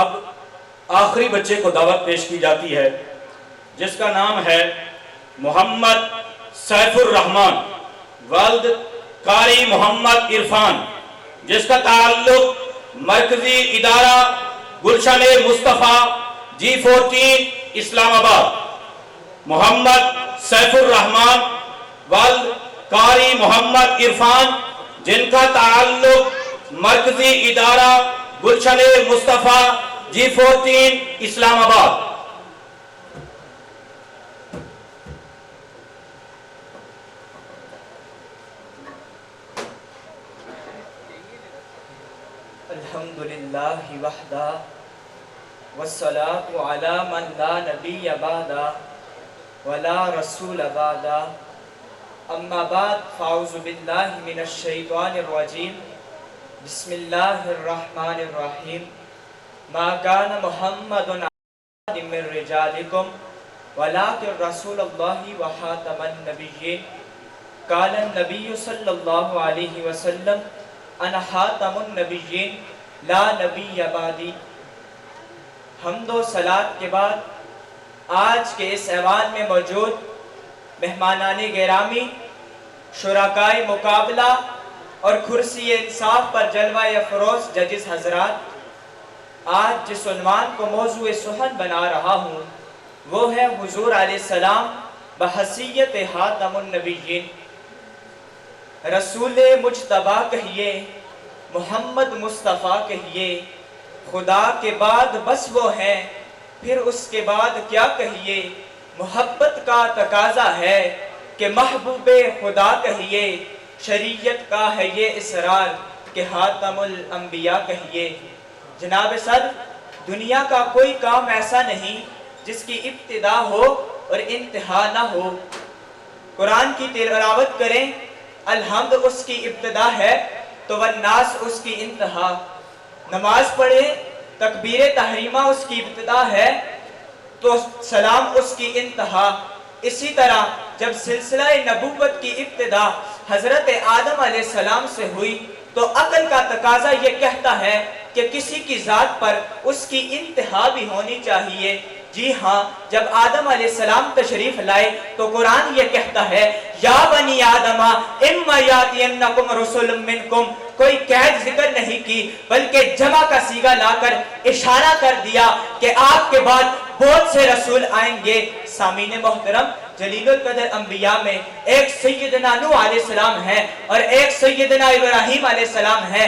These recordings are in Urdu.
اب آخری بچے کو دعوت پیش کی جاتی ہے جس کا نام ہے محمد سیف الرحمان والد قاری محمد عرفان، جس کا تعلق مرکزی ادارہ گلشن مصطفیٰ G14 اسلام آباد۔ محمد سیف الرحمان والد قاری محمد عرفان، جن کا تعلق مرکزی ادارہ گلشن مصطفیٰ G14 اسلام آباد۔ الحمدللہ وحدہ والصلاة علی من لا نبی بعدہ ولا رسول بعدہ، اما بعد فاعوذ باللہ من الشیطان الرجیم، بسم اللہ الرحمن الرحیم۔ ما کان محمد احد من رجالکم ولکن رسول اللہ وخاتم النبیین، قال النبی صلی اللہ علیہ وسلم انا خاتم النبیین لا نبی بعدی۔ حمد و صلات کے بعد آج کے اس ایوان میں موجود مہمانان گرامی، شرکائے مقابلہ اور کرسی انصاف پر جلوہ افروز ججز حضرات، آج جس عنوان کو موضوع سخن بنا رہا ہوں وہ ہے حضور علیہ السلام بحیثیت خاتم النبیین۔ رسول مجتبی کہیے، محمد مصطفیٰ کہیے، خدا کے بعد بس وہ ہیں، پھر اس کے بعد کیا کہیے۔ محبت کا تقاضا ہے کہ محبوب خدا کہیے، شریعت کا ہے یہ اصرار کہ خاتم الانبیاء کہیے۔ جناب صدر، دنیا کا کوئی کام ایسا نہیں جس کی ابتدا ہو اور انتہا نہ ہو۔ قرآن کی تلاوت کریں، الحمد اس کی ابتدا ہے تو والناس اس کی انتہا۔ نماز پڑھیں، تکبیر تحریمہ اس کی ابتدا ہے تو سلام اس کی انتہا۔ اسی طرح جب سلسلہ نبوت کی ابتدا حضرت آدم علیہ السلام سے ہوئی تو عقل کا تقاضا یہ کہتا ہے کہ کسی کی ذات پر اس کی انتہا بھی ہونی چاہیے۔ جی ہاں، جب آدم علیہ السلام تشریف لائے تو قرآن یہ کہتا ہے یا بنی آدم اما یاتینکم رسول منکم، کوئی قید ذکر نہیں کی بلکہ جمع کا صیغہ لا کر اشارہ کر دیا کہ آپ کے بعد بہت سے رسول آئیں گے۔ سامعین محترم، جلیل القدر انبیاء میں ایک سیدنا نوح علیہ السلام ہے اور ایک سیدنا ابراہیم علیہ السلام ہے۔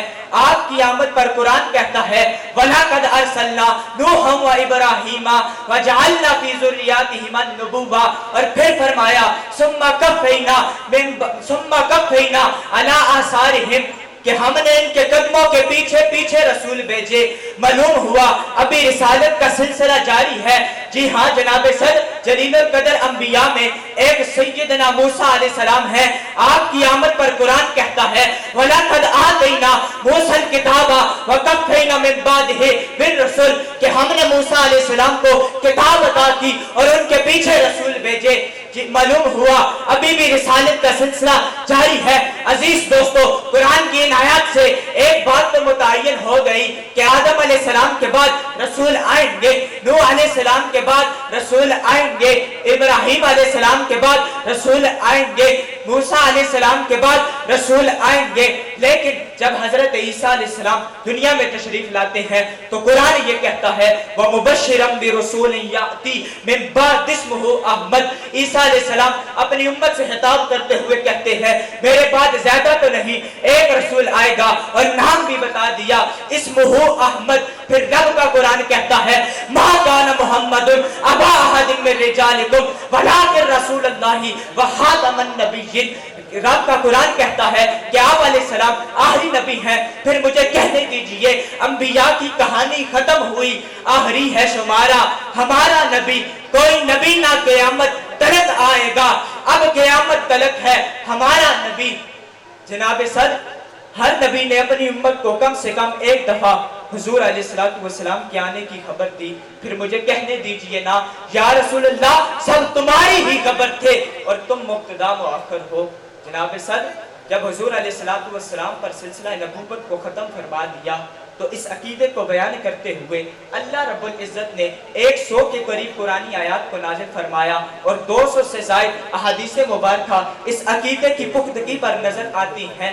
آپ کی آمد پر قرآن کہتا ہے وَلَقَدْ أَرْسَلْنَا نُوحًا وَإِبْرَاهِيمَ وَجَعَلْنَا فِي ذُرِّيَّتِهِمَا النُّبُوَّةَ، اور پھر فرمایا ثُمَّ قَفَّيْنَا عَلَىٰ آثَارِهِمْ، کہ ہم نے ان کے قدموں کے پیچھے پیچھے رسول بھیجے۔ معلوم ہوا ابھی رسالت کا سلسلہ جاری ہے۔ جی ہاں جناب صدر، جلیل القدر انبیاء میں ایک سیدنا موسیٰ علیہ السلام ہے۔ آپ کی آمد پر قرآن کہتا ہے وَلَقَدْ آتَيْنَا مُوسَى الْكِتَابَ وَقَفَّيْنَا مِن بَعْدِهِ بِالرُّسُلِ، کہ ہم نے موسیٰ علیہ السلام کو کتاب عطا کی اور ان کے پیچھے رسول بھیجے۔ معلوم ہوا ابھی بھی رسالت کا سلسلہ جاری ہے۔ عزیز دوستو، قرآن کی ان آیات سے ایک بات تو متعین ہو گئی کہ آدم علیہ السلام کے بعد رسول آئیں گے، نوح علیہ السلام کے بعد رسول آئیں گے، ابراہیم علیہ السلام کے بعد رسول آئیں گے، موسیٰ علیہ السلام کے بعد رسول آئیں گے۔ لیکن جب حضرت عیسیٰ علیہ السلام دنیا میں تشریف لاتے ہیں تو قرآن یہ کہتا ہے وَمُبَشِّرًا بِرَسُولٍ يَأْتِي مِن بَعْدِهِ اسْمُهُ أَحْمَدُ۔ عیسیٰ علیہ السلام اپنی امت سے خطاب کرتے ہوئے کہتے ہیں میرے بعد زیادہ تو نہیں، ایک رسول آئے گا اور نام بھی بتا دیا اسمہ احمد۔ پھر رب کا قرآن کہتا ہے ما کان محمد ابا احد من رجالکم ولکن رسول اللہ وخاتم النبیین۔ رب کا قرآن کہتا ہے کہ آپ علیہ السلام آخری نبی ہیں۔ پھر مجھے کہنے دیجئے انبیاء کی کہانی ختم ہوئی، آخری ہے شمارا ہمارا نبی، کوئی نبی نہ قیامت تلک آئے گا، اب قیامت تلک ہے ہمارا نبی۔ جناب صدر، ہر نبی نے اپنی امت کو کم سے کم ایک دفعہ حضور علیہ السلام کے آنے کی خبر دی۔ پھر مجھے کہنے دیجئے نا یا رسول اللہ سب تمہاری ہی خبر تھے اور تم مبتدا مؤخر ہو۔ جناب صدر، جب حضور علیہ السلام پر سلسلہ نبوت کو ختم فرما دیا تو اس عقیدے کو بیان کرتے ہوئے اللہ رب العزت نے 100 کے قریب قرآنی آیات کو نازل فرمایا اور 200 سے زائد احادیث مبارکہ اس عقیدے کی پختگی پر نظر آتی ہیں۔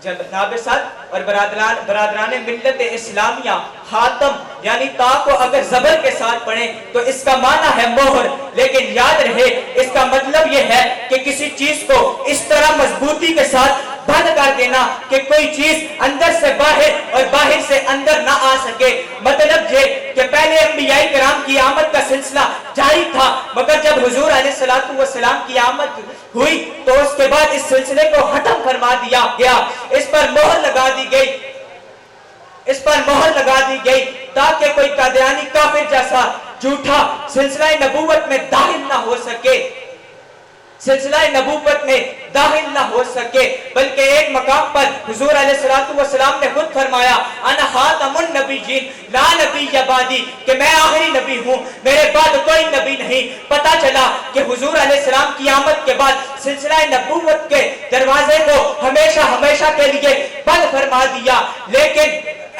جناب صدر اور برادران ملت اسلامیہ، خاتم یعنی تا کو اگر زبر کے ساتھ پڑھیں تو اس کا معنی ہے مہر، لیکن یاد رہے اس کا مطلب یہ ہے کہ کسی چیز کو اس طرح مضبوطی کے ساتھ بند کر دینا کہ کوئی چیز اندر سے باہر اور باہر سے اندر نہ آ سکے۔ مطلب یہ کہ پہلے انبیاء کرام کی آمد کا سلسلہ جاری تھا، مگر جب حضور علیہ السلام کی آمد ہوئی تو اس کے بعد اس سلسلے کو ختم فرما دیا گیا، اس پر مہر لگا دی گئی تاکہ کوئی قادیانی کافر جیسا جھوٹا سلسلہ نبوت میں داخل نہ ہو سکے، بلکہ ایک مقام پر حضور علیہ السلام نے خود فرمایا انا خاتم النبیین لا نبی بعدی، کہ میں آخری نبی ہوں، میرے بعد کوئی نبی نہیں۔ پتا چلا کہ حضور علیہ السلام کی آمد کے بعد سلسلہ نبوت کے دروازے کو ہمیشہ کے لیے بند فرما دیا، لیکن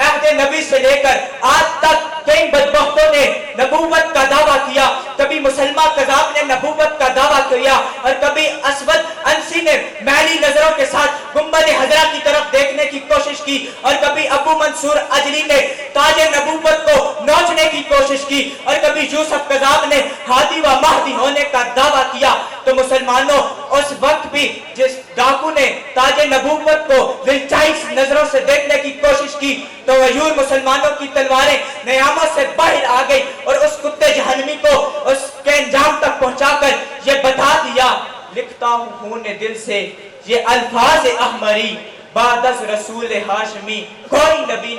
عہد نبی سے لے کر آج تک کئی بدبختوں نے نبوت کا دعویٰ کیا، کبھی مسلمہ کذاب نے نبوت کا دعویٰ کیا اور کبھی اسود انسی نے میلی نظروں کے ساتھ گنبد خضرا کی طرف دیکھنے کی کوشش کی، اور کبھی ابو منصور اجلی نے تاج نبوت کو نوچنے کی کوشش کی، اور کبھی یوسف کذاب نے ہادی و مہدی ہونے کا دعویٰ کیا۔ تو مسلمانوں، اس وقت بھی جس ڈاکو نے تاج نبوت کو دلچائش نظروں سے دیکھنے کی کوشش کی تو غیور مسلمانوں کی تلواریں نیامت سے باہر آ گئی اور اس کتے جہنمی کو اس کے انجام تک پہنچا کر یہ بتا دیا، لکھتا ہوں خون دل سے یہ الفاظ احمری، بعد از رسول ہاشمی کوئی نبی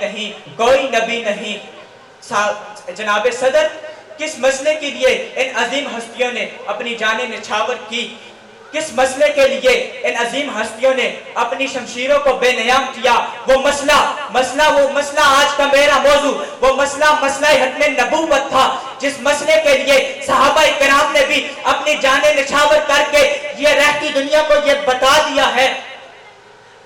نہیں۔ جناب صدر، کس مسئلے کے لیے ان عظیم ہستیوں نے اپنی جانیں نچھاور کی، کس مسئلے کے لیے ان عظیم ہستیوں نے اپنی شمشیروں کو بے نیام کیا؟ وہ مسئلہ آج کا میرا موضوع، وہ مسئلہ ختم نبوت تھا، جس مسئلے کے لیے صحابہ کرام نے بھی اپنی جانیں نچھاور کر کے یہ رہتی دنیا کو یہ بتا دیا ہے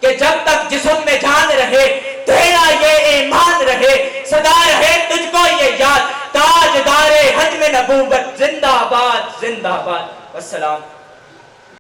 کہ جب تک جسم میں جان رہے تیرا یہ ایمان رہے، صدا رہے تجھ کو یہ یاد، تاجدار ختم نبوت زندہ باد، زندہ باد۔ والسلام۔